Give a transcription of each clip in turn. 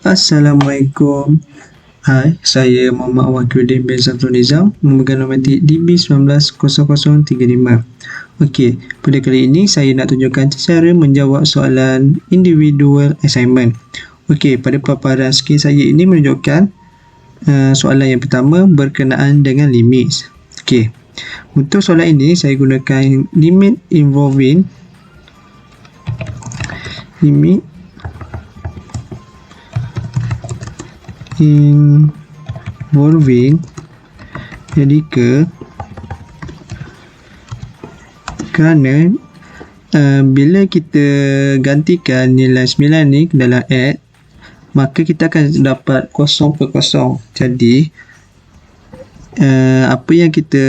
Assalamualaikum. Hai, saya Muhammad Wakiluddin bin Samsul Nizam, memegang nomatik DB190035. Okey, pada kali ini saya nak tunjukkan cara menjawab soalan individual assignment. Okey, pada paparan skrin saya ini menunjukkan soalan yang pertama berkenaan dengan limit. Okey, untuk soalan ini saya gunakan limit involving radical kerana bila kita gantikan nilai 9 ni ke dalam X, maka kita akan dapat kosong per kosong. Jadi apa yang kita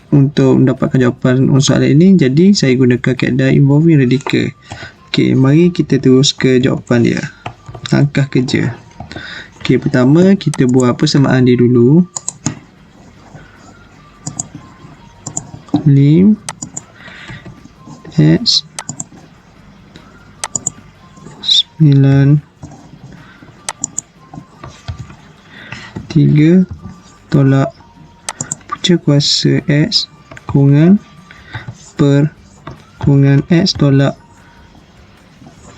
untuk mendapatkan jawapan soalan ini, jadi saya gunakan kaedah involving radical. Okey, mari kita terus ke jawapan dia. Langkah kerja. Okey, pertama kita buat persamaan dia dulu. Lim X 9 3 tolak punca kuasa X kurungan per kurungan X tolak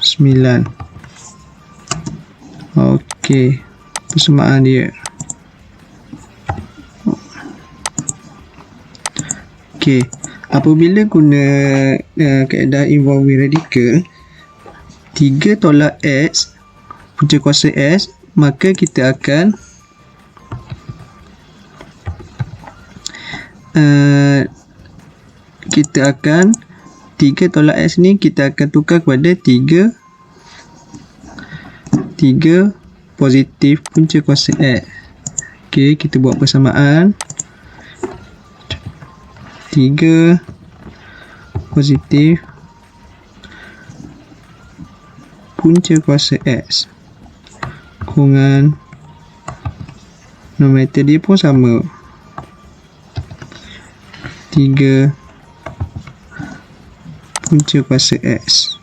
9. Okey, persamaan dia. Okey, apabila guna kaedah involving radical 3 tolak X punca kuasa X, maka kita akan kita akan 3 tolak X ni kita akan tukar kepada 3 positif punca kuasa X. Okey, kita buat persamaan 3 positif punca kuasa X kurungan numerator dia pun sama 3 punca kuasa X.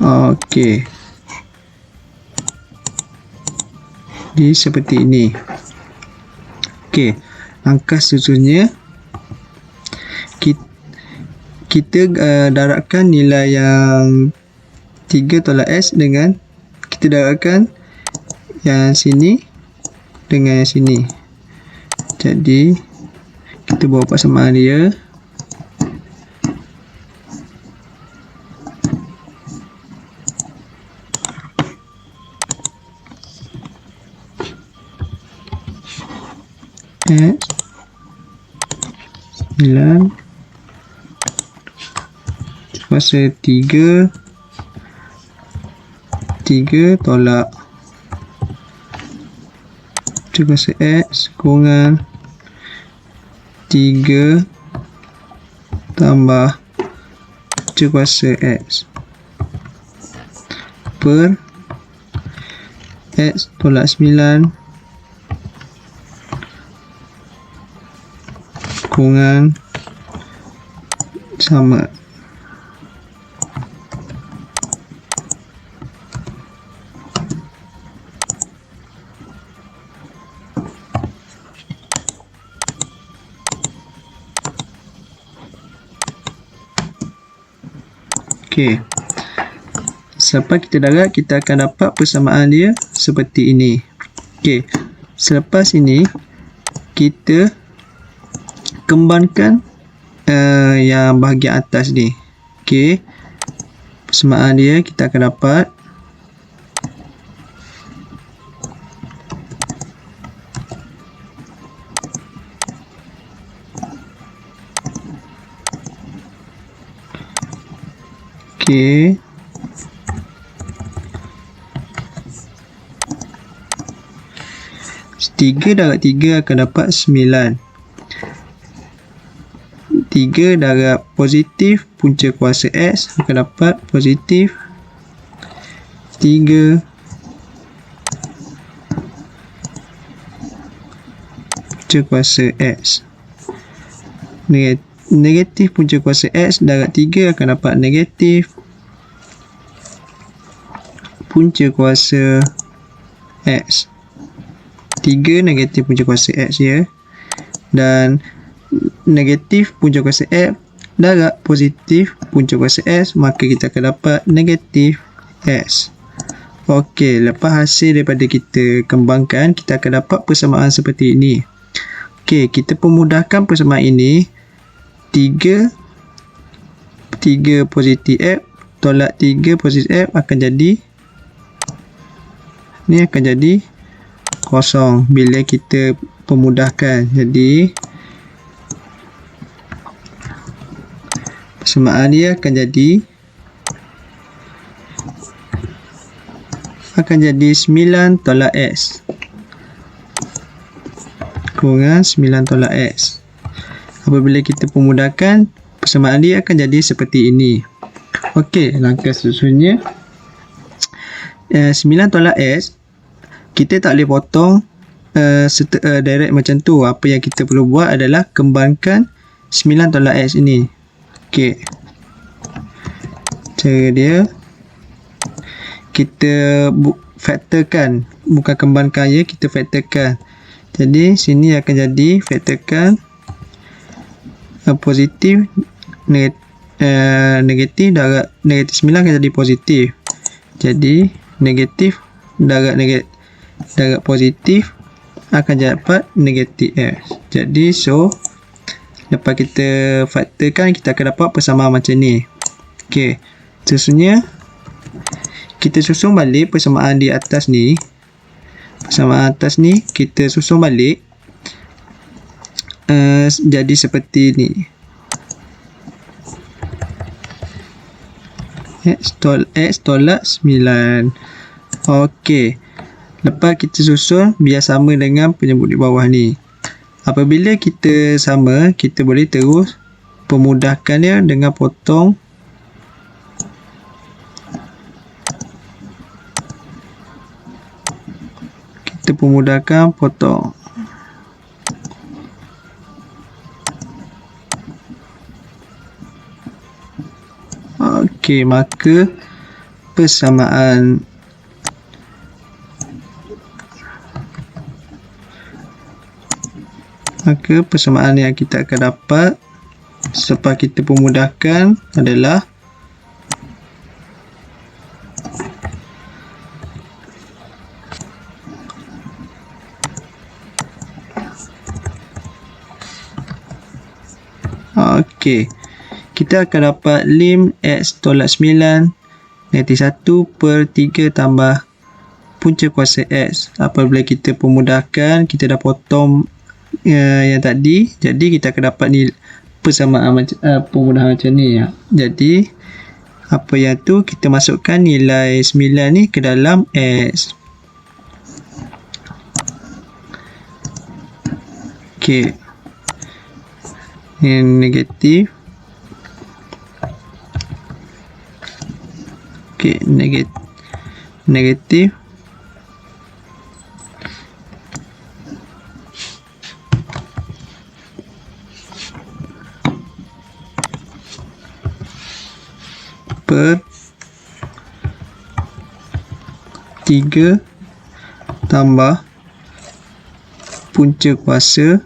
Okey, jadi seperti ini. Okey, langkah seterusnya kita darabkan nilai yang 3 tolak X dengan kita darabkan yang sini dengan yang sini. Jadi kita buat persamaan dia. X 9 kuasa 3 tolak kuasa X kurungan 3 tambah kuasa X per X tolak 9 kurungan sama. Okey, selepas kita darab, kita akan dapat persamaan dia seperti ini. Okey, selepas ini kita kembangkan yang bahagian atas ni. Okey, persamaan dia kita akan dapat okey, tiga darab 3 akan dapat 9. 3 darab positif punca kuasa X akan dapat positif 3 punca kuasa X. Negatif punca kuasa X darab 3 akan dapat negatif punca kuasa X. 3 negatif punca kuasa X ya. Dan negatif punca kuasa X darab positif punca kuasa X, maka kita akan dapat negatif X. Okey, lepas hasil daripada kita kembangkan, kita akan dapat persamaan seperti ini. Okey, kita pemudahkan persamaan ini. 3 positif F tolak 3 positif F akan jadi, ni akan jadi kosong bila kita pemudahkan. Jadi persamaan dia akan jadi 9 tolak X kurang 9 tolak X. Apabila kita pemudahkan, persamaan dia akan jadi seperti ini. Okey, langkah seterusnya 9 tolak X, kita tak boleh potong direct macam tu. Apa yang kita perlu buat adalah kembangkan 9 tolak X ini. Okey, cara dia kita faktorkan, bukan kembangkan ya, kita faktorkan. Jadi sini akan jadi faktorkan positif negatif darab negatif 9 akan jadi positif. Jadi negatif darab positif akan dapat negatif X. Jadi so lepas kita faktorkan, kita akan dapat persamaan macam ni. Okey, seterusnya kita susun balik persamaan di atas ni. Persamaan atas ni kita susun balik jadi seperti ni. X tolak 9. Okey, lepas kita susun biar sama dengan penyebut di bawah ni. Apabila kita sama, kita boleh terus pemudahkannya dengan potong potong. Okey, maka persamaan yang kita akan dapat selepas kita pemudahkan adalah okey, kita akan dapat lim X tolak 9 negatif 1/3 tambah punca kuasa X. Apabila kita pemudahkan, kita dah potong yang tadi, jadi kita akan dapat ni persamaan pemudahan macam ni ya. Jadi apa yang tu, kita masukkan nilai 9 ni ke dalam X. Okey, yang negatif. Okey, negatif per 3 tambah punca kuasa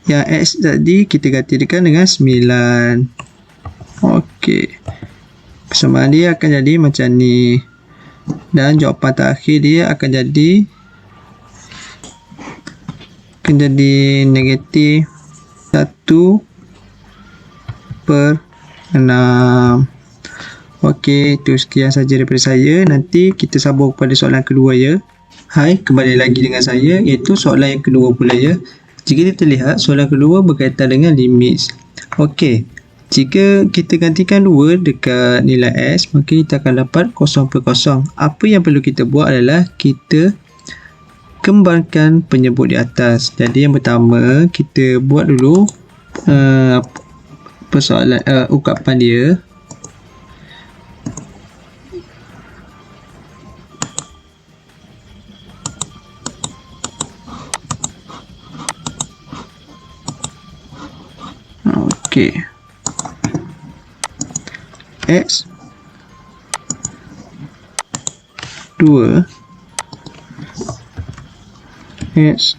yang X tadi kita gantikan dengan 9. Okey, persamaan dia akan jadi macam ni. Dan jawapan terakhir dia akan jadi negatif 1/6. Okey, itu sekian saja daripada saya. Nanti kita sambung pada soalan kedua ya. Hai, kembali lagi dengan saya, iaitu soalan yang kedua pula ya. Jika kita lihat, soalan kedua berkaitan dengan limit. Okey, jika kita gantikan 2 dekat nilai X, maka kita akan dapat 0/0. Apa yang perlu kita buat adalah kita kembangkan penyebut di atas. Jadi yang pertama, kita buat dulu persoalan ungkapan dia. Okey, X 2 X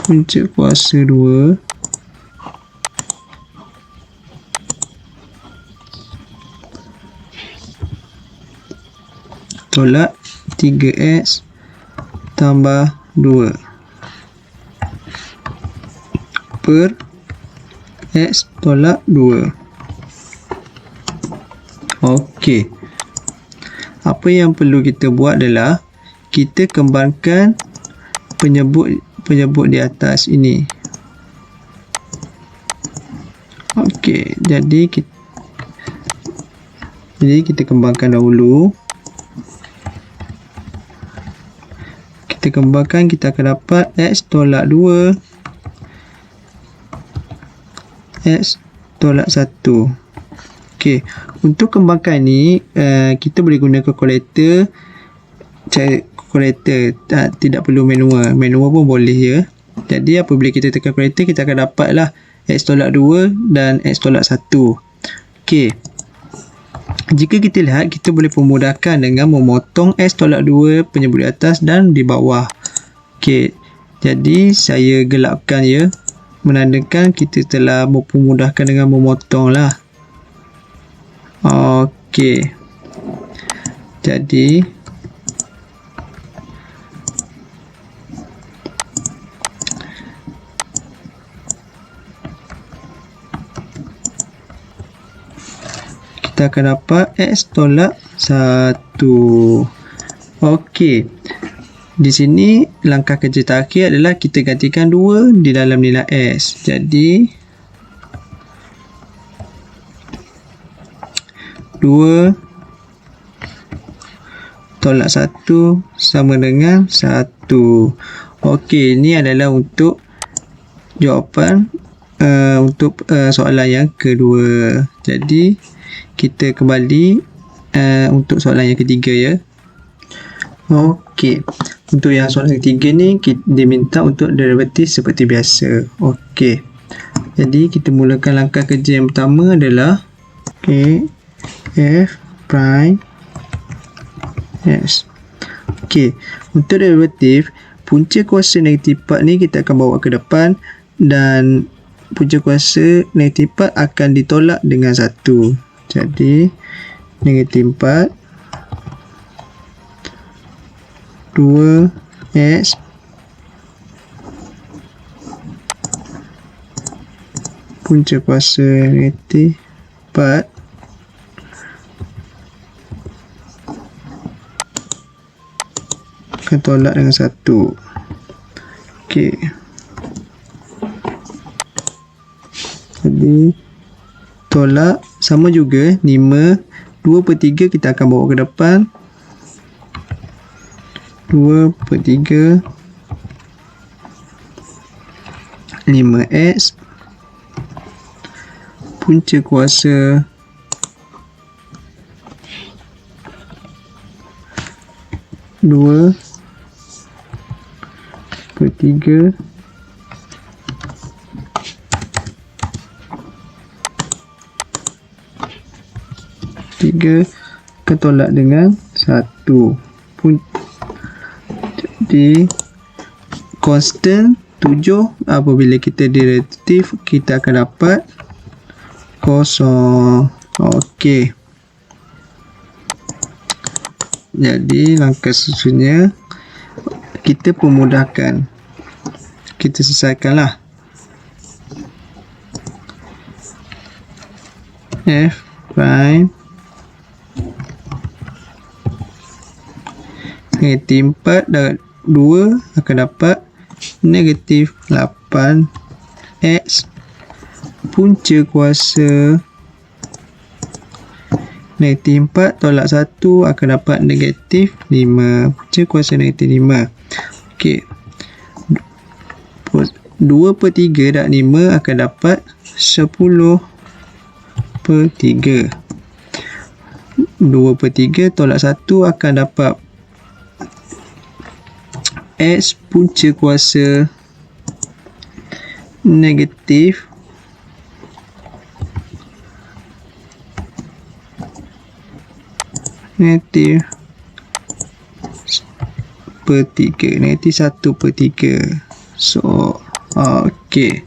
punca kuasa 2 tolak 3X tambah 2 per X tolak 2. Okey. Apa yang perlu kita buat adalah kita kembangkan penyebut di atas ini. Okey, jadi kita kembangkan dahulu. Kita kembangkan, kita akan dapat X tolak 2 X tolak 1. Okey, untuk kembangkan ni kita boleh guna kalkulator. Cara kalkulator tidak perlu manual pun boleh ya. Jadi apabila kita tekan kalkulator, kita akan dapatlah X tolak 2 dan X tolak 1. Okey, jika kita lihat, kita boleh pemudahkan dengan memotong X tolak 2 penyebut di atas dan di bawah. Okey, jadi saya gelapkan ya, menandakan kita telah mempermudahkan dengan memotong lah. Okey, jadi kita akan dapat X tolak 1. Okey, di sini langkah kerja terakhir adalah kita gantikan 2 di dalam nilai X. Jadi 2 tolak 1 sama dengan 1. Okey, ini adalah untuk jawapan untuk soalan yang kedua. Jadi kita kembali untuk soalan yang ketiga ya. Okey, untuk yang soalan ketiga ni diminta untuk derivatif seperti biasa. Okey, jadi kita mulakan langkah kerja yang pertama adalah F prime S. Okey, untuk derivatif punca kuasa negatif 4 ni kita akan bawa ke depan dan punca kuasa negatif 4 akan ditolak dengan 1. Jadi negatif 4 2X punca kuasa negatif 4 akan tolak dengan 1. Okey, jadi tolak sama juga 5 2/3 kita akan bawa ke depan. 2/3 5X punca kuasa 2/3 3 ketolak dengan 1. Jadi constant 7 apabila kita derivatif kita akan dapat kosong. Okey, jadi langkah seterusnya kita pemudahkan, kita selesaikanlah. F prime negatif 4 dan 2 akan dapat negatif 8X punca kuasa negatif 4 tolak 1 akan dapat negatif 5 punca kuasa negatif 5. Okey, 2/3 dan 5 akan dapat 10/3. 2/3 tolak 1 akan dapat X punca kuasa negatif 5 negatif per 3, negatif 1 per 3. So, okey.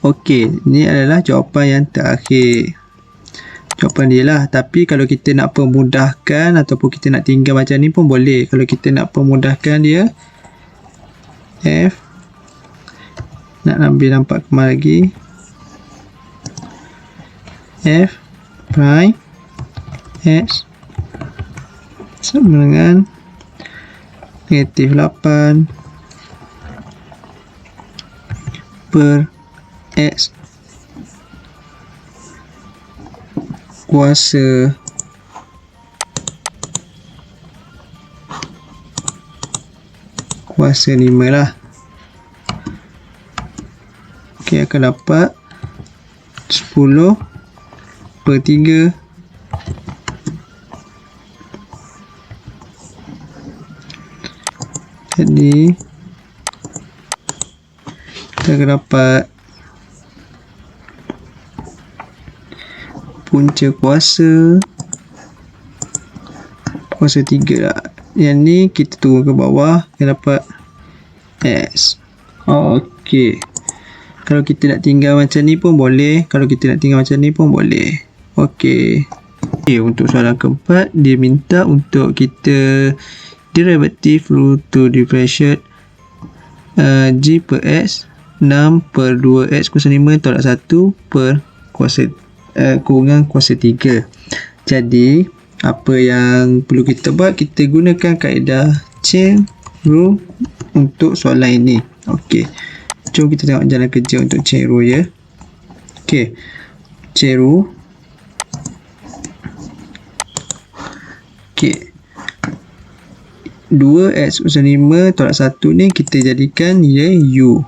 Okey, ni adalah jawapan yang terakhir. Jawapan dia lah. Tapi kalau kita nak permudahkan ataupun kita nak tinggal macam ni pun boleh. Kalau kita nak permudahkan dia, F nak ambil nampak kemar lagi, F prime X sama dengan negatif 8 per X kuasa 5 lah. Okey, akan dapat 10 per 3 jadi kita akan dapat punca kuasa 3 lah. Yang ni kita turun ke bawah, kita dapat S. Okey, kalau kita nak tinggal macam ni pun boleh, kalau kita nak tinggal macam ni pun boleh. Okey. Untuk soalan keempat, dia minta untuk kita derivative root to differentiate G per X 6 per 2X kuasa 5 tolak 1 per kuasa kurungan kuasa 3. Jadi, apa yang perlu kita buat, kita gunakan kaedah chain rule untuk soalan ini. Okey. Jom kita tengok jalan kerja untuk chain rule ya. Okey. Chain rule. Okey. 2x kuasa 5 tolak 1 ni kita jadikan dia U.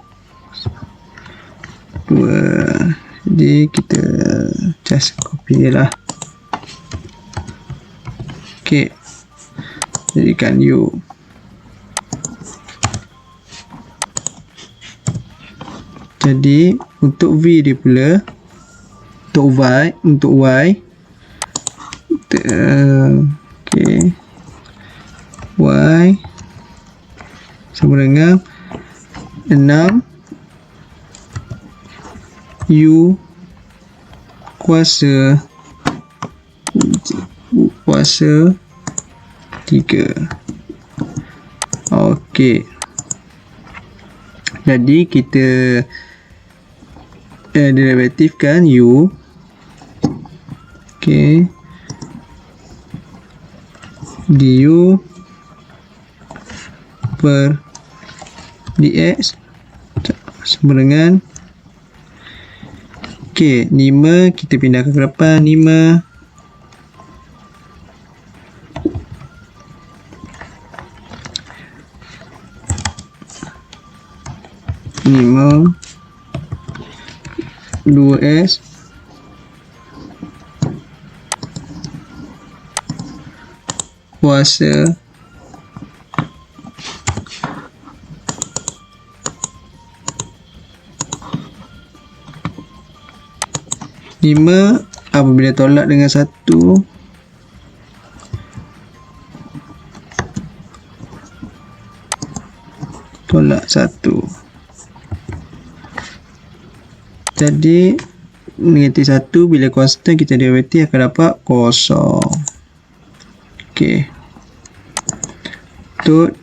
2. Jadi kita just copy je lah. Okey. Jadikan U. Jadi untuk V dia pula, untuk Y okey, Y sama dengan 6 U kuasa 3. Okey. Jadi kita derivatifkan U. Okey. Du per dx sama dengan okey, 5 kita pindahkan ke depan, 5 2s kuasa 5 apabila tolak dengan 1 tolak 1. Jadi negatif 1 bila constant kita derivatif akan dapat kosong. Okey. Untuk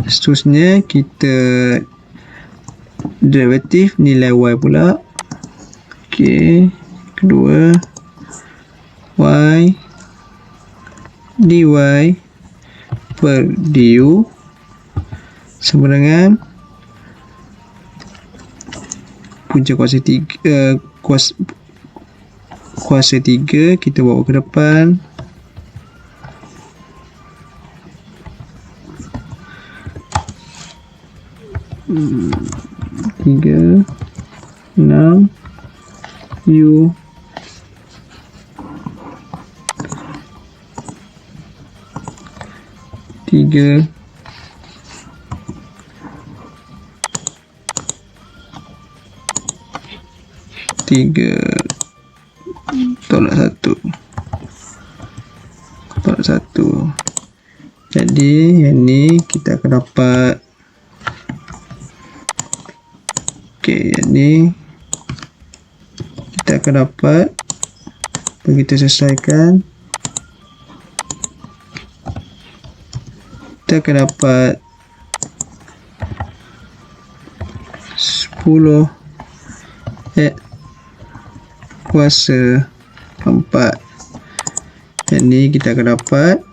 seterusnya kita derivatif nilai y pula. Okey. Kedua y dy per du sama dengan punca kuasa 3 kuasa 3 kita bawa ke depan. Tiga 6 U tiga tolak 1. tolak 1. Jadi yang ni kita akan dapat, okey, yang ni kita akan dapat, kita selesaikan, kita akan dapat 10 X kuasa 4. Yang ni kita akan dapat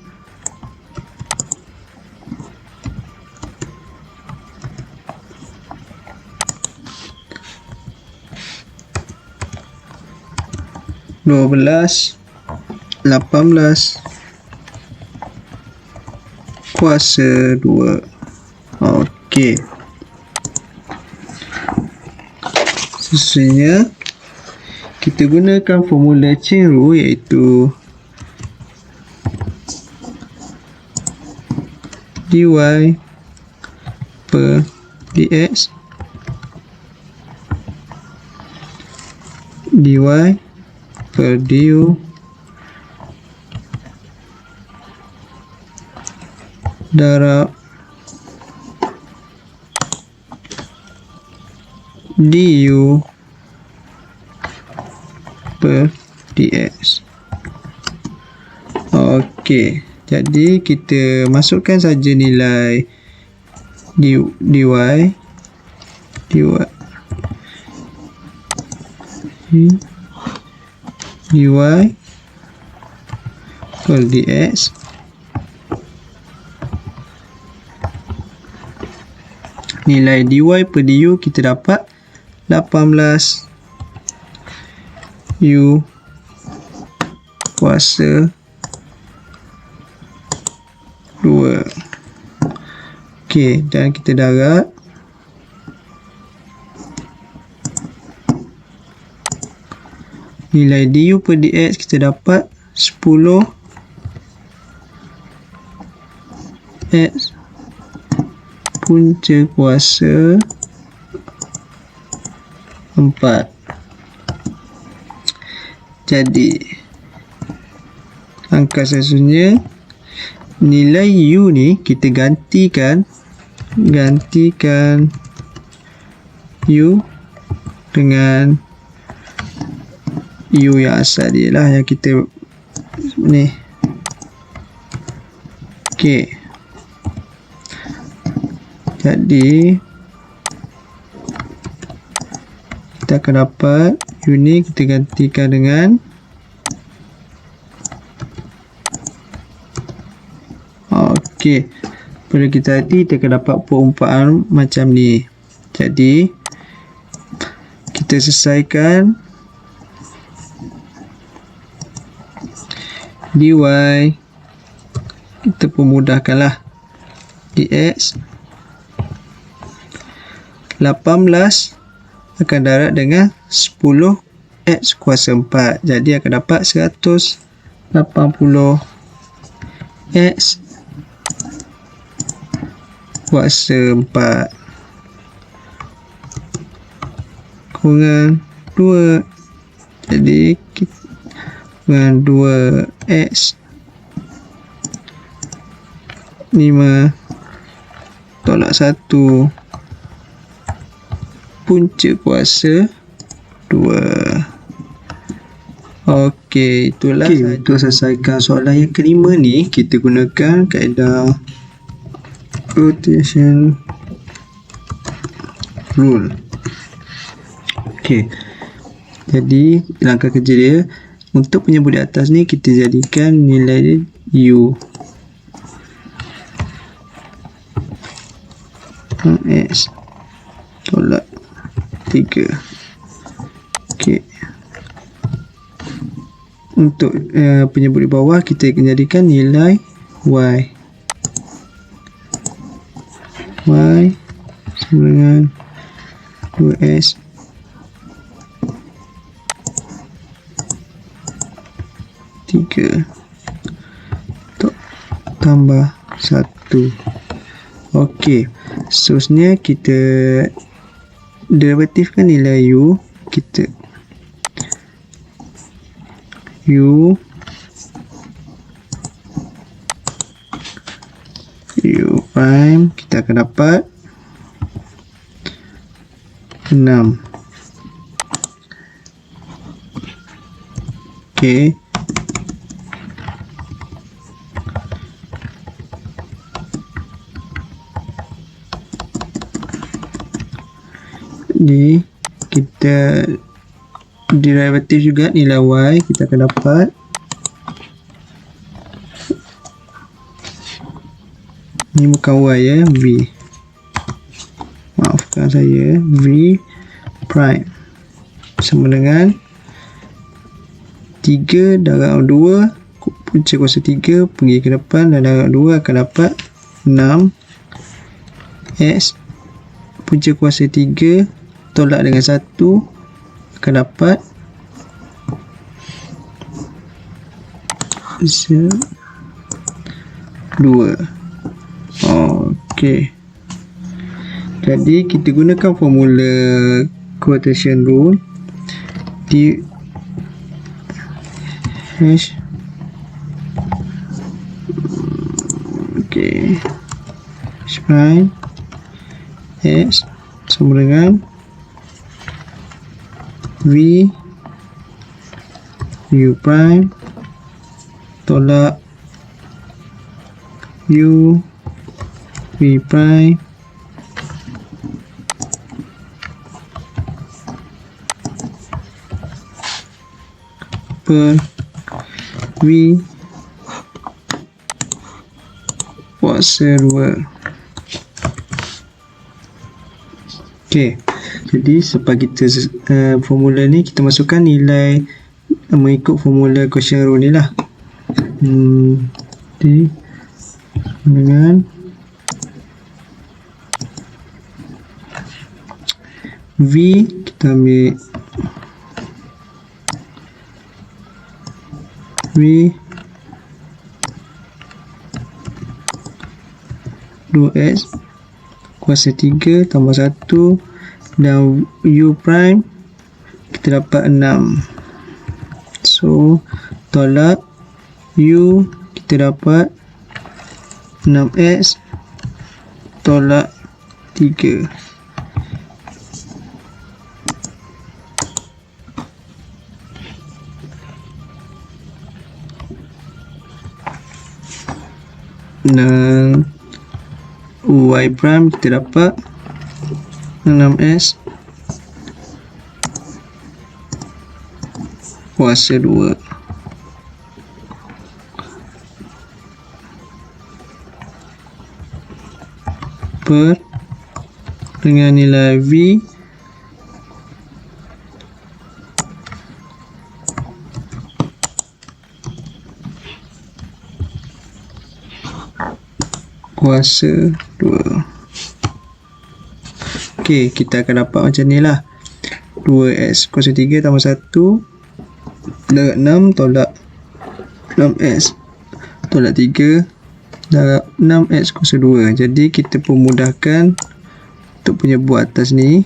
12 18 kuasa 2. Okey. Seterusnya kita gunakan formula chain rule, iaitu dy per dx dy per du darab du per dx. Okey, jadi kita masukkan saja nilai dy per dx nilai dy per du kita dapat 18 u kuasa 2. Okey, dan kita darab nilai du per dx kita dapat 10 x punca kuasa 4. Jadi angka seterusnya, nilai u ni kita gantikan u dengan u yang asal dia lah, yang kita ni. Okey, jadi kita akan dapat u ni kita gantikan dengan okey, pada kita tadi kita akan dapat perumpamaan macam ni. Jadi kita selesaikan dy, kita pemudahkanlah, dx 18 akan darab dengan 10 x kuasa 4. Jadi akan dapat 180 x kuasa 4 kurang 2. Jadi kurang 2x 5 tolak 1 punca kuasa 2. Okey, itulah. Untuk selesaikan soalan yang kelima ni, kita gunakan kaedah rotation rule. Okey, jadi langkah kerja dia, untuk penyebut di atas ni kita jadikan nilai dia u x tolak 3. Okey, untuk penyebut di bawah kita akan jadikan nilai y sama dengan 2s tambah 1. Okey, seterusnya kita derivatifkan nilai u. Kita u prime, kita akan dapat 6. Okey. Jadi kita derivatif juga nilai y, kita akan dapat ni bukan y ya, v, maafkan saya, v prime sama dengan 3 darab 2 punca kuasa 3 pergi ke depan dan darab 2 akan dapat 6 s punca kuasa 3 tolak dengan 1 akan dapat 2. Okey. Jadi kita gunakan formula quotation rule di hash. Okey. Hash prime s sama dengan v u prime tolak u v prime per v kuasa 2. Okey. Jadi sebab kita formula ni kita masukkan nilai mengikut formula quotient rule ni lah. Jadi dengan v kita ambil v 2s kuasa 3 tambah 1 dan u prime kita dapat 6. So tolak u kita dapat 6s tolak 3. Dan y prime kita dapat 6s kuasa 2 per dengan nilai v kuasa 2. Okey, kita akan dapat macam ni lah. 2s kuasa 3 tambah 1 darab 6 tolak 6s tolak 3 darab 6s kuasa 2. Jadi kita permudahkan untuk punya buat atas ni.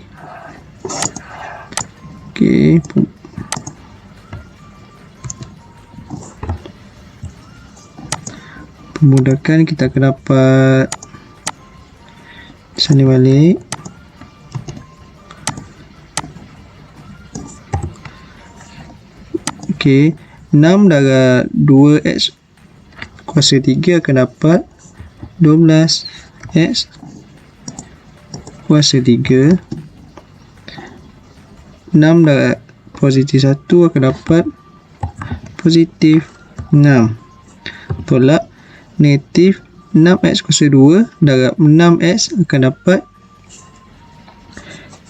Okey. Permudahkan kita akan dapat sini balik. Okey, 6 darab 2x kuasa 3 akan dapat 12x kuasa 3. 6 darab positif 1 akan dapat positif 6. Tolak negatif 6x kuasa 2 darab 6x akan dapat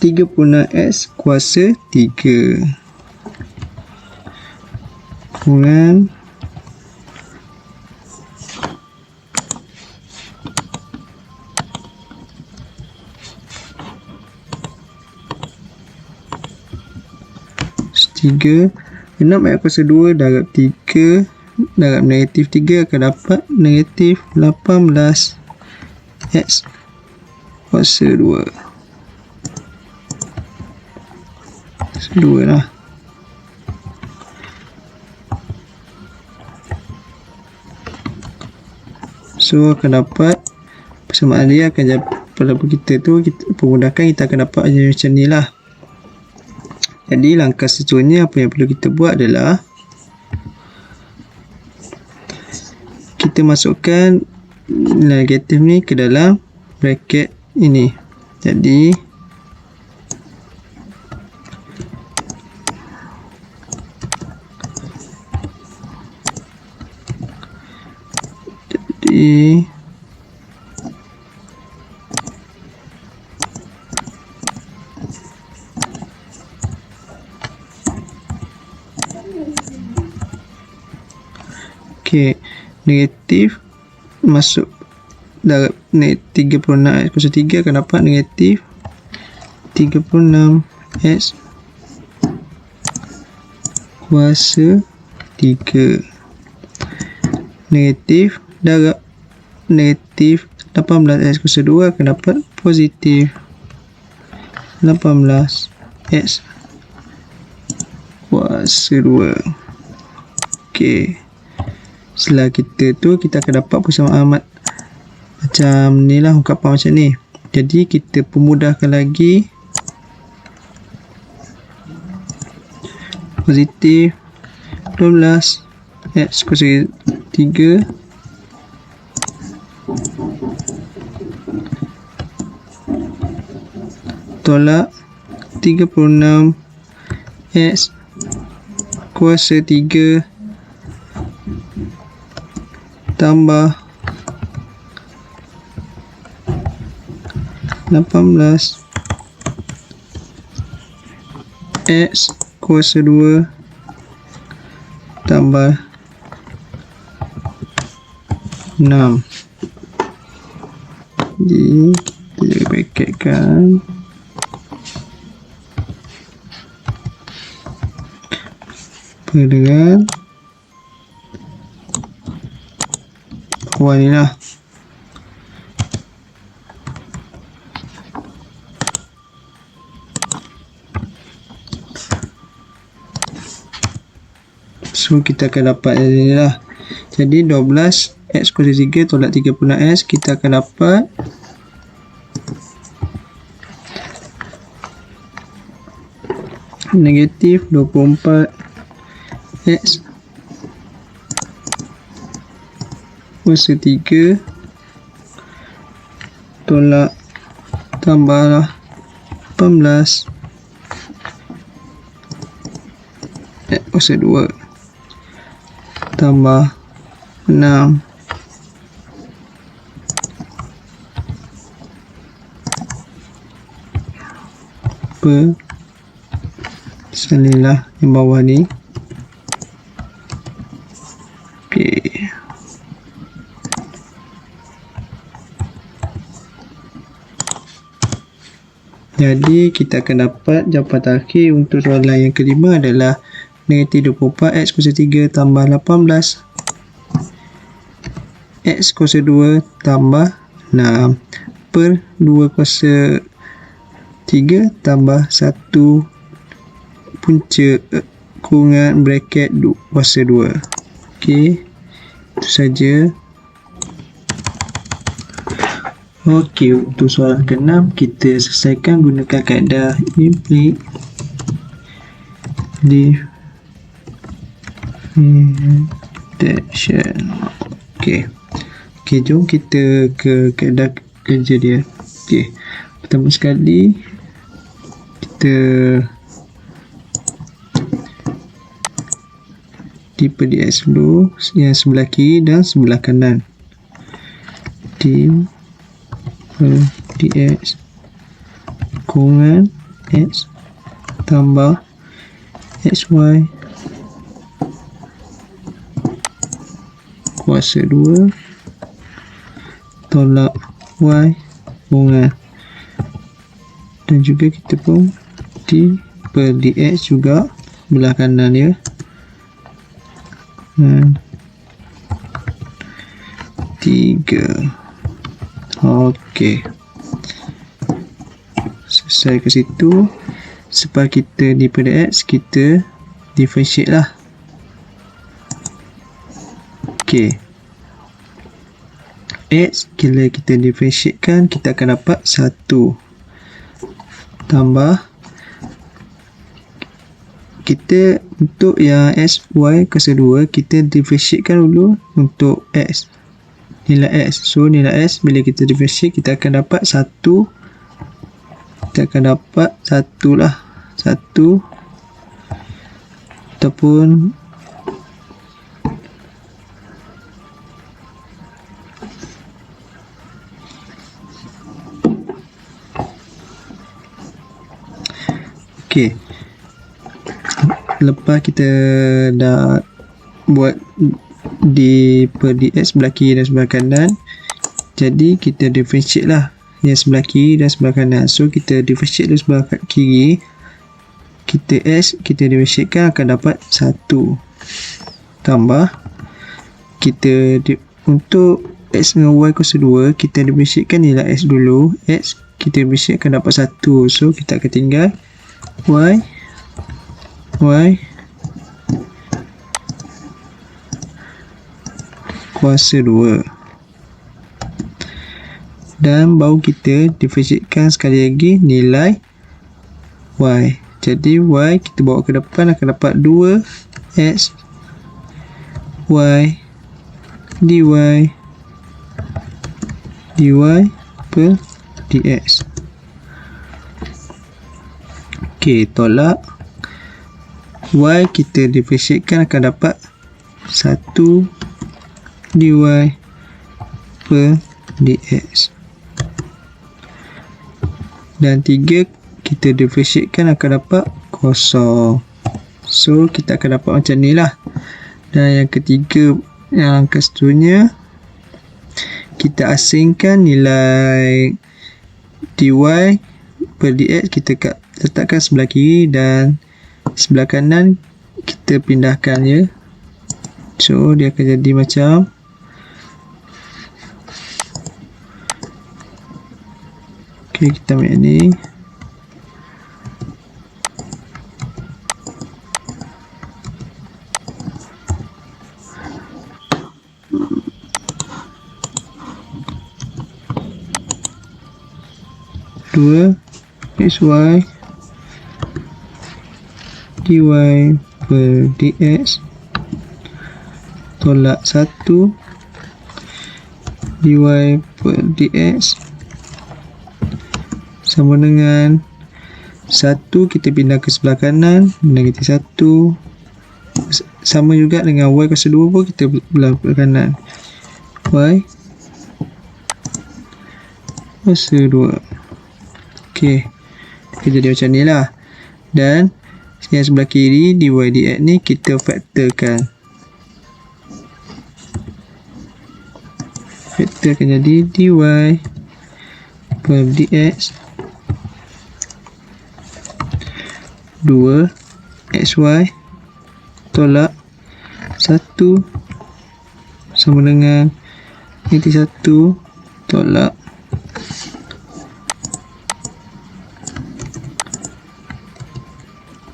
36x kuasa 3 kurang tiga. 6x kuasa 2 darab 3 darab negatif 3 akan dapat negatif 18x kuasa 2. 2 lah. So akan dapat persamaan dia akan pada kita tu permudahkan, kita akan dapat macam ni lah. Jadi langkah seterusnya apa yang perlu kita buat adalah kita masukkan negatif ni ke dalam bracket ini. Jadi okey, negatif masuk darab 36x+3 akan dapat negatif 36x kuasa 3. Negatif darab negatif 18x kuasa 2 akan dapat positif 18x kuasa 2. Okey, setelah kita akan dapat persamaan macam ni lah, ungkapan macam ni. Jadi kita permudahkan lagi, positif 12x kuasa 3 tolak 36x kuasa 3 tambah 18x kuasa 2 tambah 6. Jadi kita bracketkan dengan bawah ni lah. So kita akan dapat ni lah. Jadi 12x kuasa 3 tolak 36x, kita akan dapat negatif 24x kuasa 3 tolak tambahlah 18 x kuasa 2 tambah 6 per salilah yang bawah ni. Okey, jadi kita akan dapat jawapan terakhir untuk soalan yang kelima adalah negatif 24x kuasa 3 tambah 18 x kuasa 2 tambah 6 per 2 kuasa 3 tambah 1 punca kurungan bracket kuasa 2. Okey, itu saja. Okey, untuk soalan ke-6 kita selesaikan gunakan kaedah implicit differentiation. Okey, jom kita ke kaedah kerja dia. Okey, pertama sekali kita tipe dx dulu, yang sebelah kiri dan sebelah kanan. Dx kurungan x tambah xy kuasa 2 tolak y kurungan, dan juga kita pun d per dx juga belah kanan ya. 3. Okey, selesai ke situ. Sebab kita d per dx, kita differentiate lah. Okey, X bila kita differentiatekan kita akan dapat 1 tambah kita untuk yang x, y kuasa 2 kita differentiatekan dulu untuk x, nilai x. So nilai x bila kita differentiate kita akan dapat 1, kita akan dapat 1 lah, 1 ataupun okey. Lepas kita dah buat d per dx sebelah kiri dan sebelah kanan, jadi kita differentiate lah yang sebelah kiri dan sebelah kanan. So kita differentiate dulu sebelah kiri, kita x kita differentiatekan akan dapat 1 tambah kita untuk x dengan y kuasa 2 kita differentiatekan nilai x dulu, x kita differentiate akan dapat 1. So kita akan tinggal y kuasa 2 dan baru kita differentiatekan sekali lagi nilai y. Jadi y kita bawa ke depan akan dapat 2x y dy per dx. Okey, tolak y kita differentiatekan akan dapat 1 dy per dx dan 3 kita differentiatekan akan dapat kosong. So kita akan dapat macam ni lah. Dan yang ketiga, yang keseterusnya kita asingkan nilai dy per dx kita letakkan sebelah kiri dan sebelah kanan kita pindahkan ya. So dia akan jadi macam okey, kita ambil ni dua xy dy per dx tolak 1 dy per dx sama dengan 1 kita pindah ke sebelah kanan, negatif 1 sama juga dengan y kuasa 2 pun kita belah ke kanan, y kuasa 2. Okey, dia jadi macam ni lah. Dan yang sebelah kiri dy dx ni kita faktorkan. Faktor akan jadi dy per dx 2 xy tolak 1 sama dengan negatif 1 tolak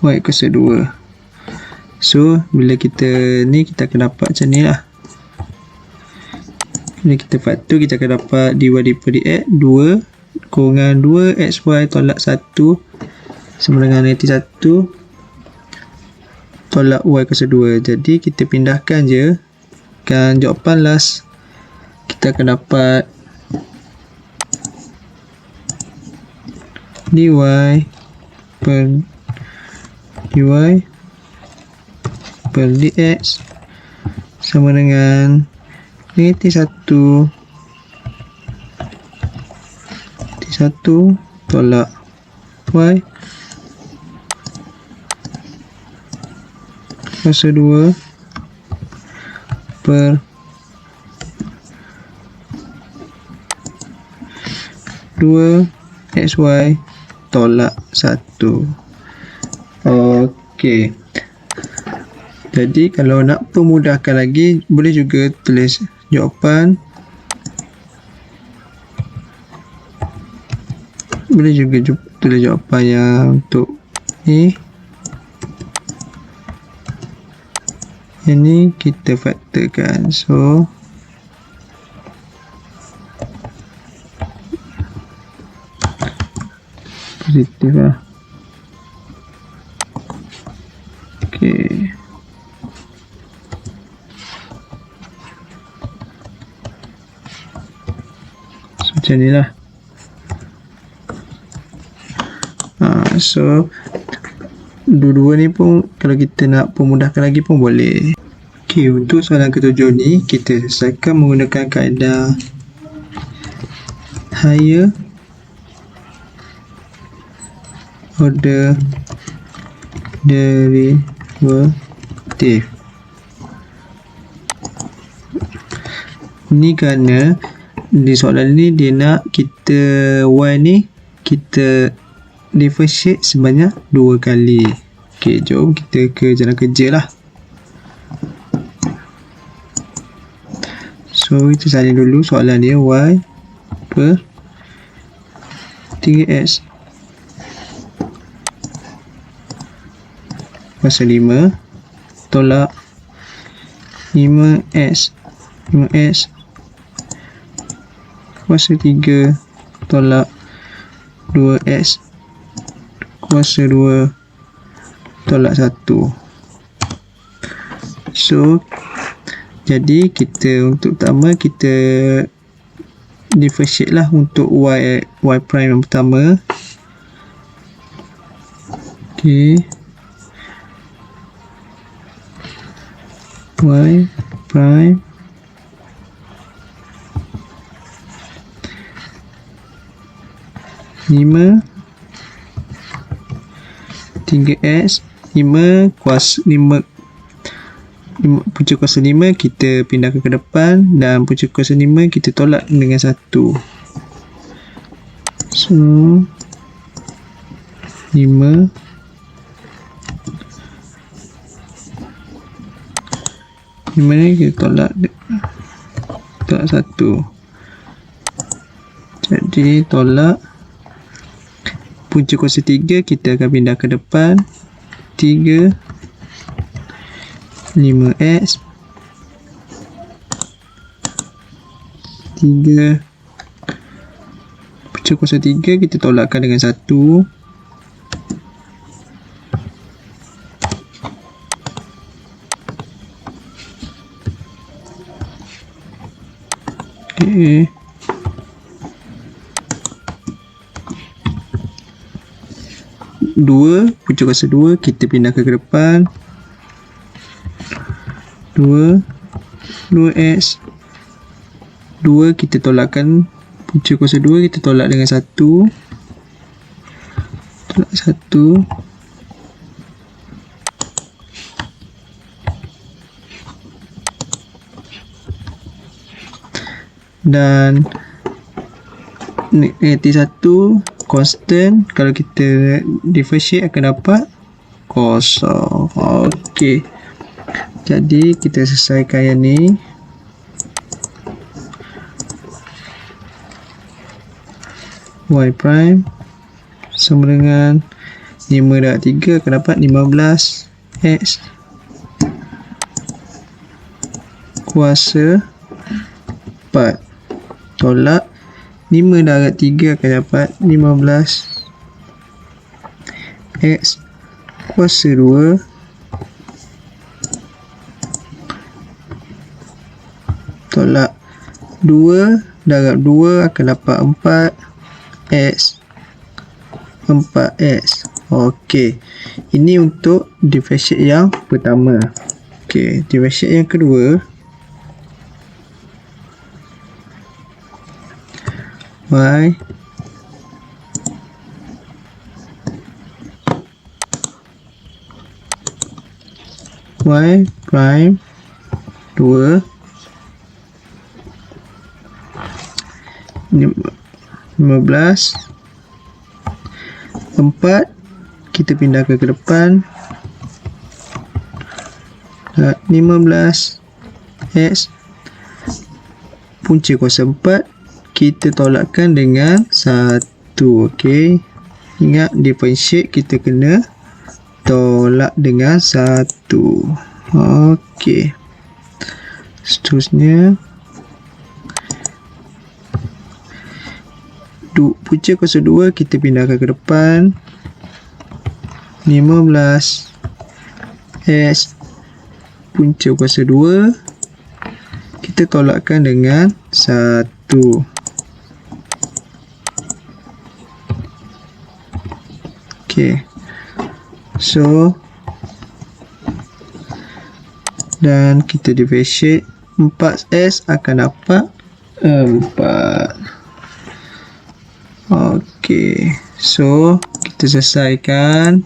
y kuasa 2. So bila kita ni kita akan dapat macam ni lah. Bila kita faktor kita akan dapat dy per dx 2 kurungan 2 xy tolak 1 sama dengan negatif 1 tolak y kuasa 2. Jadi kita pindahkan je, kan jawapan last kita akan dapat dy per dx sama dengan negatif 1 tolak y kuasa 2 per 2 xy tolak 1. Okey. Jadi kalau nak permudahkan lagi boleh juga tulis jawapan. Boleh juga tulis jawapan yang untuk ni. Ini kita faktorkan. So positif lah. Okey. Macam ni lah. So dua-dua ni pun kalau kita nak pemudahkan lagi pun boleh. Okey, untuk soalan ketujuh ni kita selesaikan menggunakan kaedah higher order derivative. Ni kerana di soalan ni dia nak kita y ni kita differentiate sebanyak 2 kali. Okey, jom kita ke jalan kerja lah. So kita salin dulu soalan dia, y per 3x kuasa 5 tolak 5x kuasa 3 tolak 2x kuasa 2 tolak 1. So jadi kita untuk pertama kita differentiate lah untuk y prime yang pertama. Okey, y prime lima 3x 5 kuasa 5 punca kuasa 5 kita pindahkan ke depan dan punca kuasa 5 kita tolak dengan 1. So 5 ni kita tolak 1. Jadi tolak punca kuasa 3 kita akan pindah ke depan 3 5x 3 punca kuasa 3 kita tolakkan dengan 1. Okey, 2 punca kuasa 2 kita pindahkan ke depan 2x 2 kita tolakkan punca kuasa 2 kita tolak dengan 1 tolak 1 dan negatif 1 constant, kalau kita differentiate akan dapat kosong. Okey, jadi kita selesaikan yang ni. Y prime sama dengan 5 darab 3 akan dapat 15x kuasa 4 tolak 5 darab 3 akan dapat 15x kuasa 2 tolak 2 darab 2 akan dapat 4x. Okey, ini untuk differentiate yang pertama. Okey, differentiate yang kedua, y prime 2 15 4 kita pindahkan ke depan 15x punca kuasa 4 kita tolakkan dengan 1. Okey, ingat differentiate kita kena tolak dengan 1. Okey, seterusnya punca kuasa 2 kita pindahkan ke depan. 15 X punca kuasa 2 kita tolakkan dengan 1. Okey. So dan kita differentiate 4S akan dapat 4. Okey. So kita selesaikan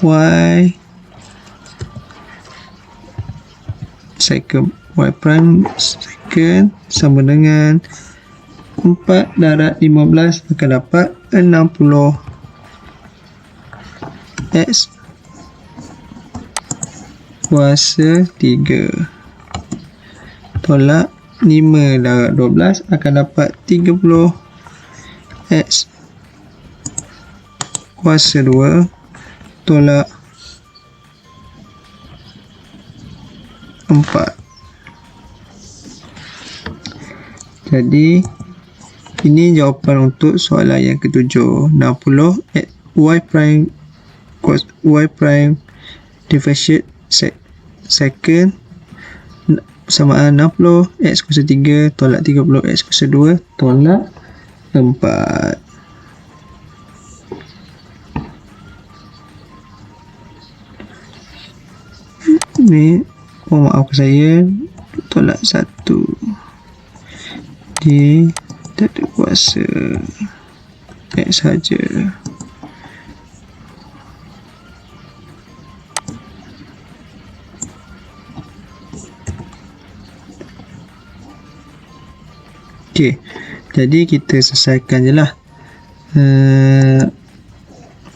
Y second Y prime second sama dengan 4 darab 15 akan dapat 60 X kuasa 3 tolak 5 darab 12 akan dapat 30 X kuasa 2 tolak 4. Jadi ini jawapan untuk soalan yang ketujuh. 60 Y prime differentiate second persamaan 60 X kuasa 3 tolak 30 X kuasa 2 tolak 4. Ni maafkan saya, tolak 1 di tak ada kuasa X saja. Okey, jadi kita selesaikan je lah.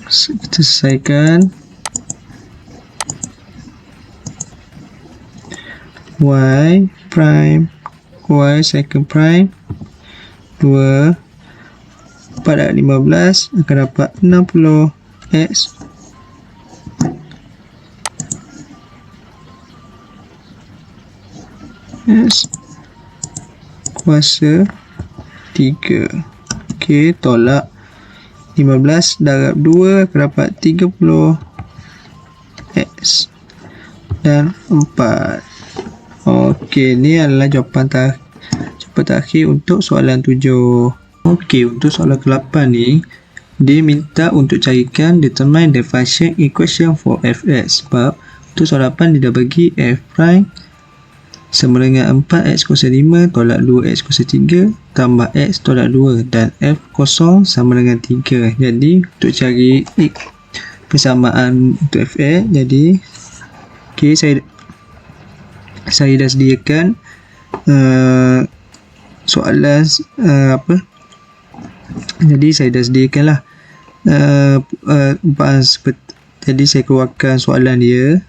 Kita selesaikan Y prime Y second prime 2 pada 15 akan dapat 60 X kuasa 3. Okey, tolak 15 darab 2 akan dapat 30 X dan 4. Okey, ni adalah jawapan terakhir untuk soalan 7. Okey, untuk soalan ke-8 ni, dia minta untuk carikan determine the function equation for fx. Sebab untuk soalan 8 dia dah bagi f prime sama dengan 4x kuasa 5 tolak 2x kuasa 3 tambah x tolak 2 dan f kosong sama dengan 3. Jadi untuk cari persamaan untuk fx, jadi okey, saya dah sediakan soalan jadi saya dah sediakan lah jadi saya keluarkan soalan dia.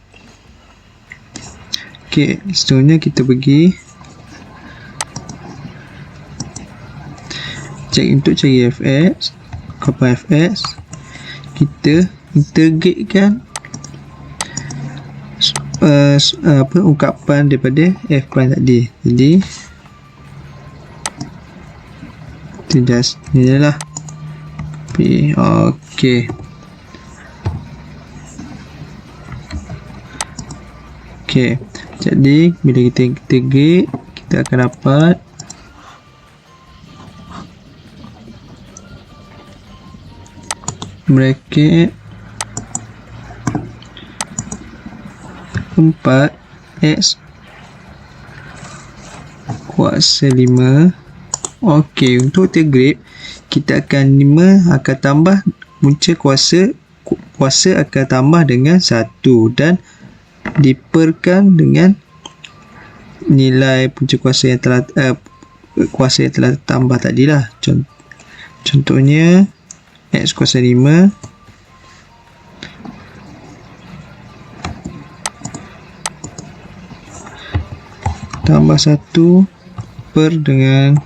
Okey, seterusnya kita pergi untuk cari fx, komponen fx, kita integratekan ungkapan daripada f prime tadi. Jadi kita just ni lah. Okey, jadi bila kita integrate, kita akan dapat bracket 4x kuasa 5. Okey, untuk integrate kita akan 5 akan tambah punca kuasa akan tambah dengan 1 dan diperkan dengan nilai punca kuasa yang telah tambah tadilah. Contohnya x kuasa 5 tambah 1 per dengan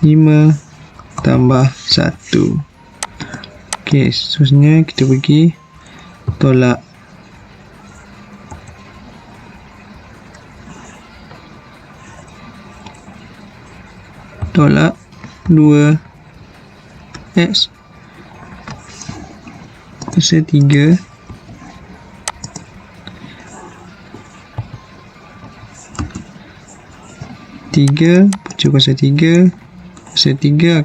5 tambah 1. Okey, seterusnya kita pergi tolak tolak 2x kuasa 3 pecah kuasa 3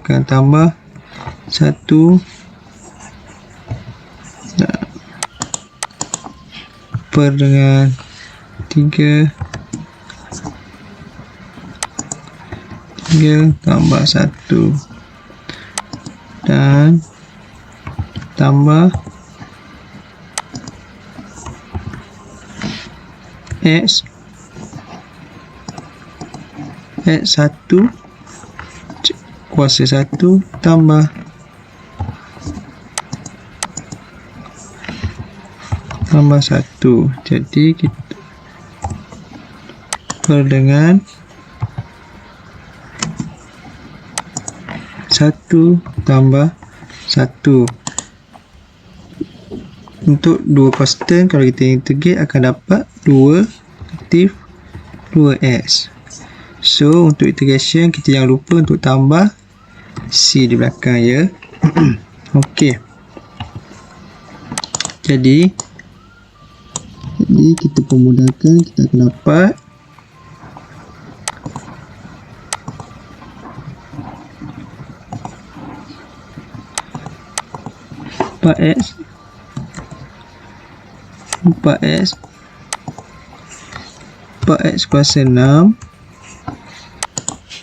akan tambah 1 per dengan 3 tambah 1 dan tambah x 1 kuasa 1 tambah tambah 1. Jadi kita per dengan 1 tambah 1. Untuk 2 constant, kalau kita integrate akan dapat 2 negatif 2x. So untuk integration kita jangan lupa untuk tambah c di belakang, ya. Okey. Jadi kita pemudahkan, kita akan dapat empat x kuasa 6.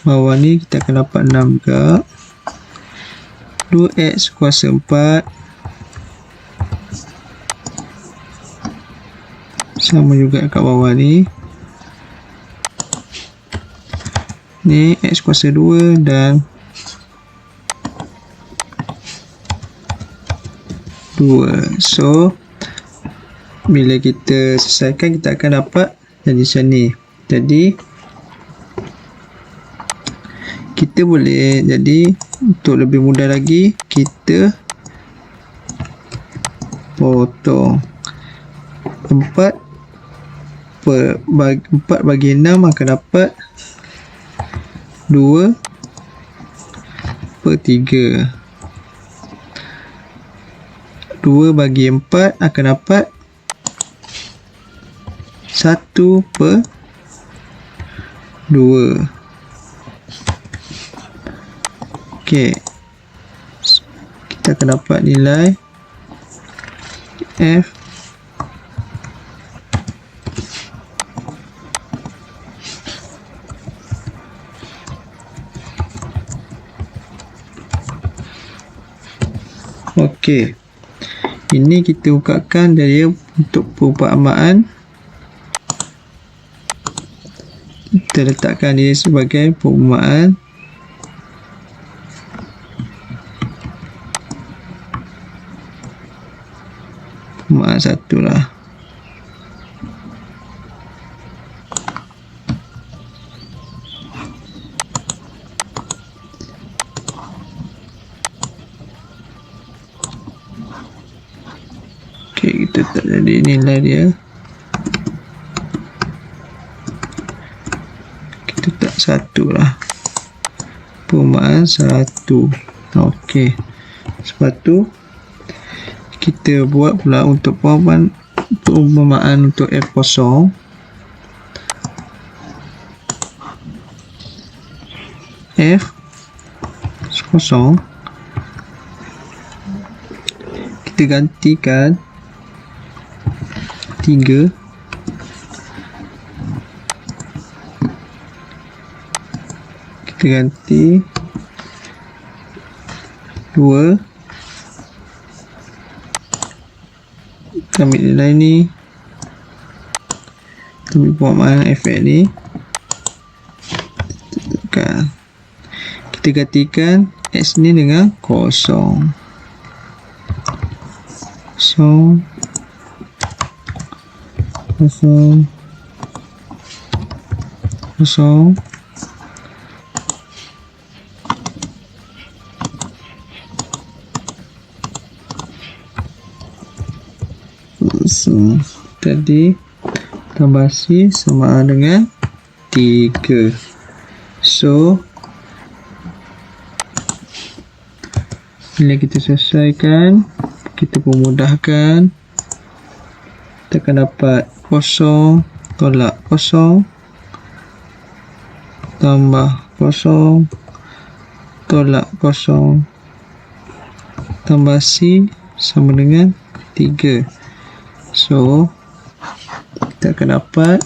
Bawah ni kita akan dapat 6 juga. 2x kuasa 4 sama juga kat bawah ni. Ni x kuasa 2 dan 2. So bila kita selesaikan, kita akan dapat jadi macam ni. Jadi kita boleh, jadi untuk lebih mudah lagi, kita potong 4 bagi 6 akan dapat 2 per 3. 2 bagi 4 akan dapat 1 per 2. Okey, kita akan dapat nilai F okey. Ini kita ungkapkan dia untuk perumpamaan. Kita letakkan dia sebagai perumpamaan satu lah. Okey, kita tak jadi nilai dia. Kita tak 1 lah. Perumpamaan 1. Okey. Sebab tu kita buat pula untuk perumpamaan untuk F0. F0 kita gantikan 3 kita ganti 2. Kita ambil nilai ni, kita ambil perumpamaan efek ni, kita gantikan x ni dengan kosong. So kosong tadi tambah c sama dengan 3. So Bila kita selesaikan, kita pemudahkan, kita akan dapat 0 tolak 0 tambah 0 tolak 0 tambah C sama dengan 3. So kita akan dapat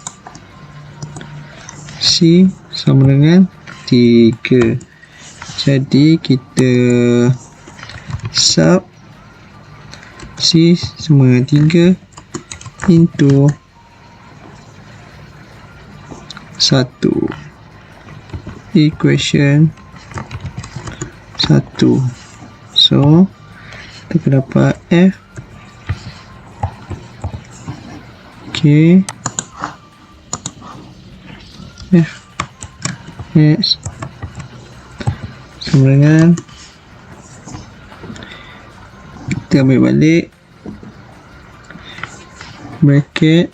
C sama dengan 3. Jadi kita sub C sama dengan 3 into 1, equation 1. So kita akan dapat F K F X sama dengan, kita ambil balik bracket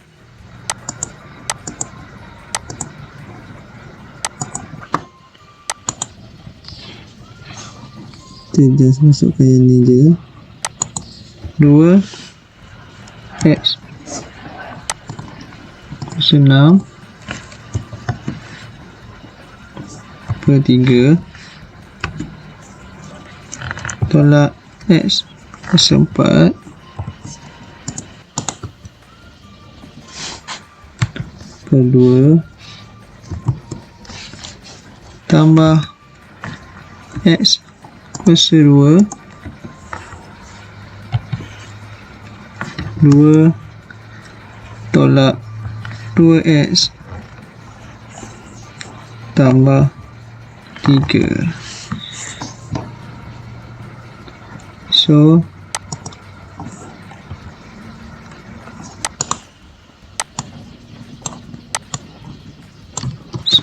kita just masukkan yang ni je, 2 X 6 per 3 tolak X 4 per 2 tambah X kuasa 2 tolak 2X tambah 3. So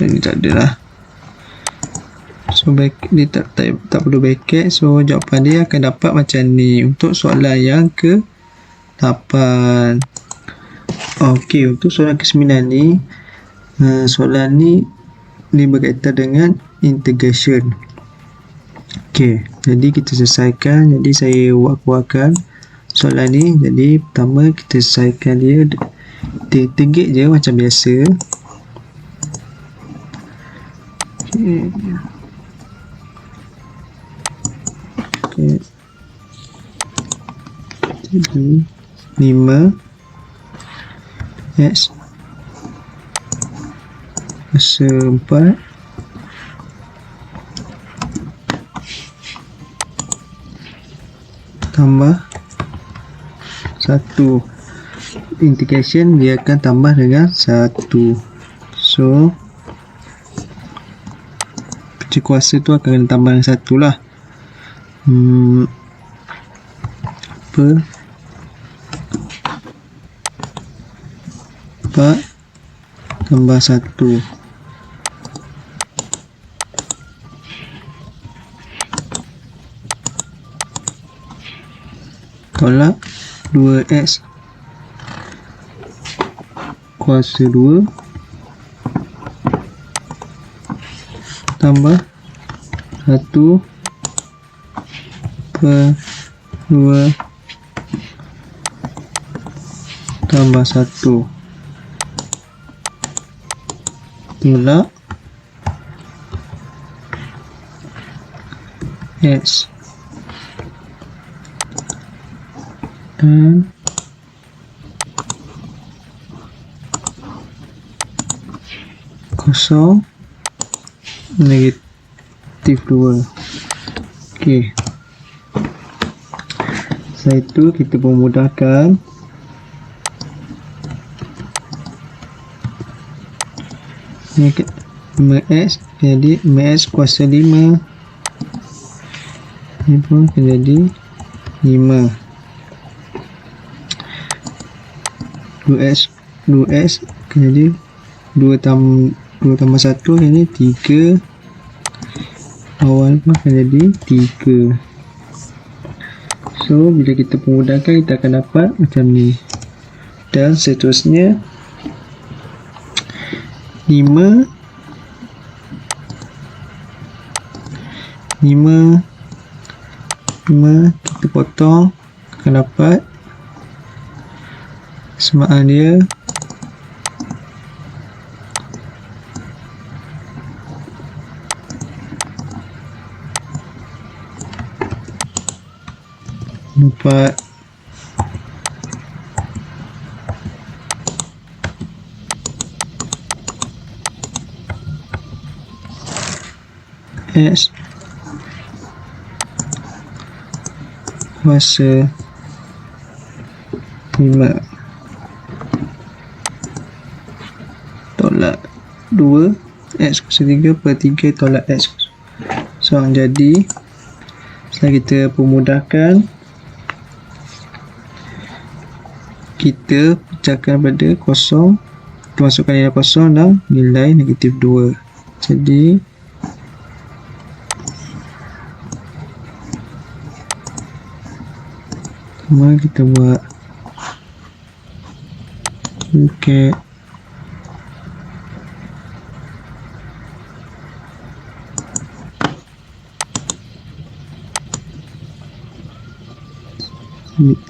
ni tak ada lah. So dia tak perlu bracket. So jawapan dia akan dapat macam ni untuk soalan yang ke-8. Okey, untuk soalan ke-9 ni, soalan ni dia berkaitan dengan integration. Okey, jadi kita selesaikan. Jadi saya buatkan soalan ni. Jadi pertama kita selesaikan dia, tegik je macam biasa. Okey. Jadi 5 X kuasa 4 tambah 1. Integration dia akan tambah dengan 1. So kecil kuasa tu akan tambah dengan 1 lah. Per 4 tambah 1 tolak 2X kuasa 2 tambah 1 per 2 tambah 1 tolak X dan kosong negatif 2. Okey, setelah itu kita memudahkan. Ni 5X jadi 5X kuasa 5, ni pun akan jadi 5. 2X akan jadi 2 tambah 1 jadi 3. Awal pun akan jadi 3. So bila kita pemudahkan, kita akan dapat macam ni. Dan seterusnya 5 5 5 kita potong akan dapat samaan dia 4 X kuasa 5 tolak 2 X kuasa 3 per 3 tolak X. So, jadi setelah kita pemudahkan, kita pecahkan pada kosong, kita masukkan nilai kosong dan nilai negatif 2. Jadi pertama kita buat bracket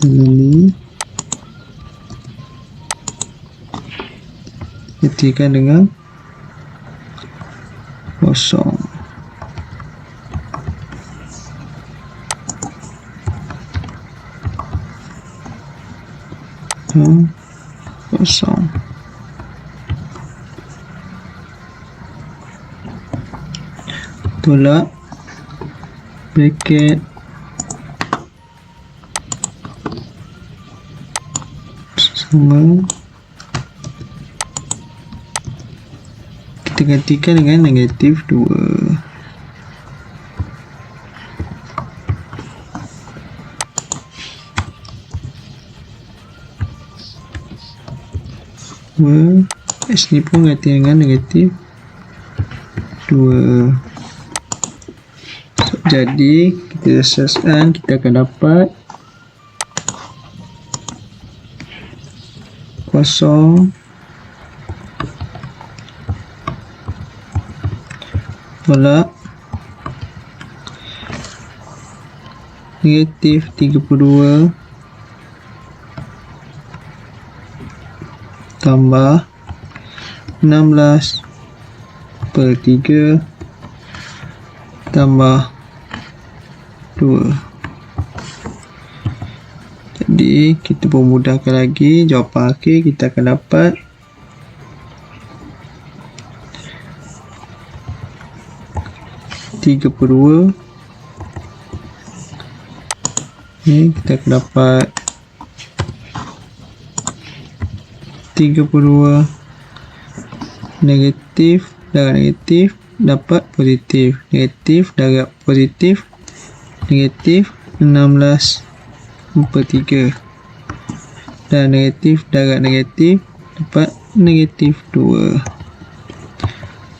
ini ketikkan dengan kosong. Kosong. Tolak bracket sama, kita gantikan dengan negatif 2. X ni pun ganti dengan negatif 2. So, jadi kita asaskan kita akan dapat kosong tolak negatif 32 tambah 16 per 3 tambah 2. Jadi kita pemudahkan lagi, jawapan akhir kita akan dapat 32. Ini kita akan dapat 32 negatif darab negatif dapat positif, negatif darab positif negatif 16 per 3 dan negatif darab negatif dapat negatif 2.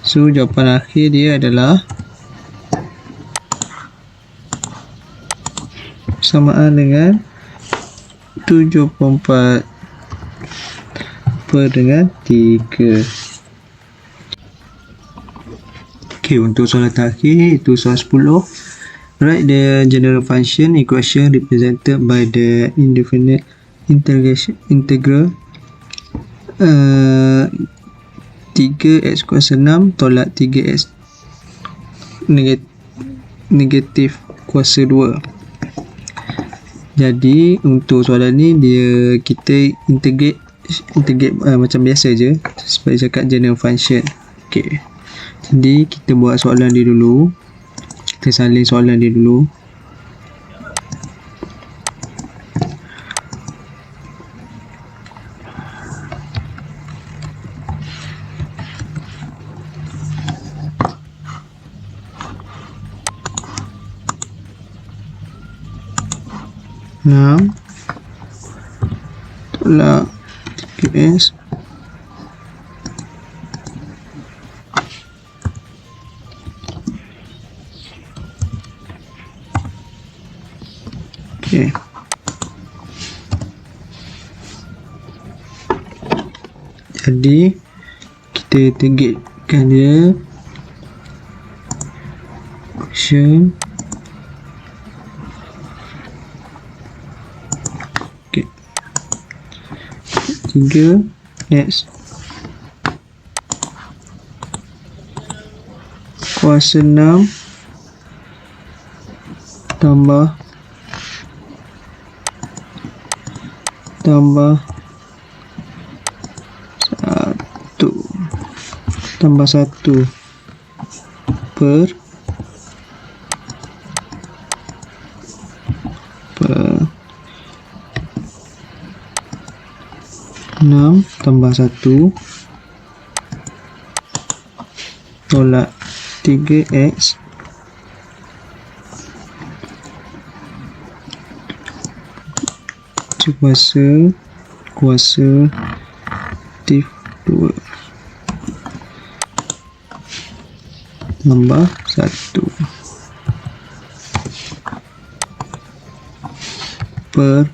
So, jawapan akhir dia adalah samaan dengan 74 per dengan 3. Okay, untuk soalan terakhir itu soalan 10. Write the general function equation represented by the indefinite integral 3x kuasa 6 tolak 3x negatif kuasa 2. Jadi untuk soalan ni dia kita integrate macam biasa je, seperti cakap general function. Okey, jadi kita buat soalan dia dulu, kita salin soalan dia dulu. Tolak 3x okey. Jadi kita integratekan dia function 3x kuasa 6 tambah 1 tambah 1 per 6 tambah 1 tolak 3x kuasa aktif 2 tambah 1 per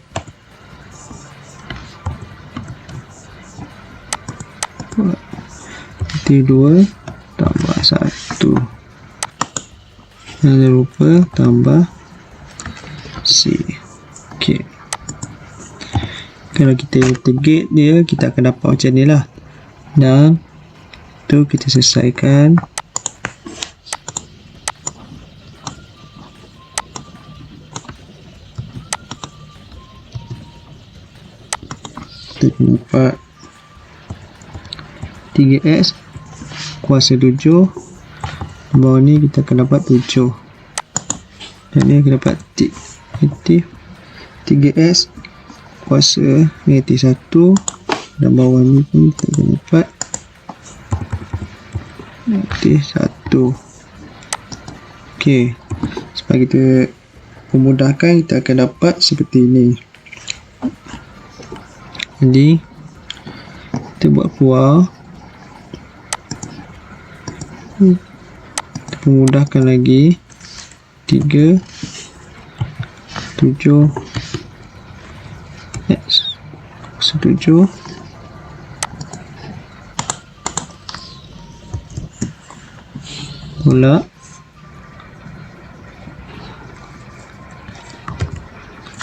2 tambah 1 jangan lupa tambah C. ok, kalau kita tegak dia, kita akan dapat macam ni lah. Dan tu kita selesaikan. Kita dapat 3x kuasa 7, bawah ni kita akan dapat 7, dan ni akan dapat negatif 3x kuasa negatif 1, dan bawah ni pun kita akan dapat negatif 1. ok, supaya kita memudahkan, kita akan dapat seperti ini. Jadi kita buat keluar, kita memudahkan lagi. 3 7 x 7 tolak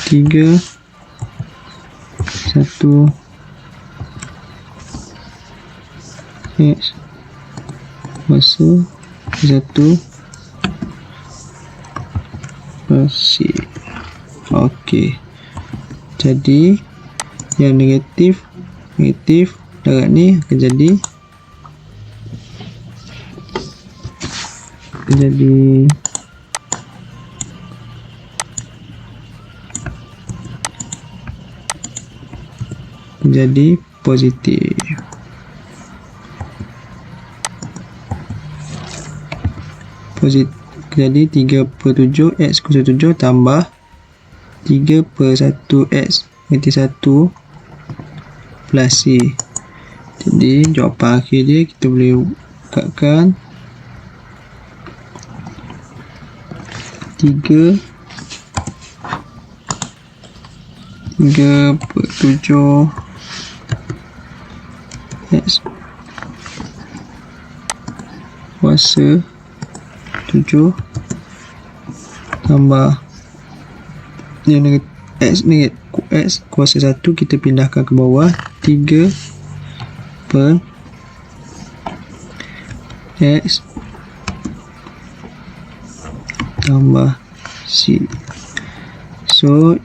3 1 x kuasa 1 C. ok, jadi yang negatif dekat ni akan jadi positif. Jadi 3/7 x kuasa 7 tambah 3/1 x negatif 1 plus C. Jadi jawapan akhir dia kita boleh bukakan 3/7 x kuasa 7 tambah yang x kuasa 1 kita pindahkan ke bawah, 3 per x tambah C. So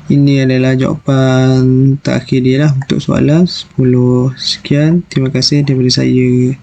ini adalah jawapan terakhir dia lah untuk soalan 10. Sekian, terima kasih daripada saya.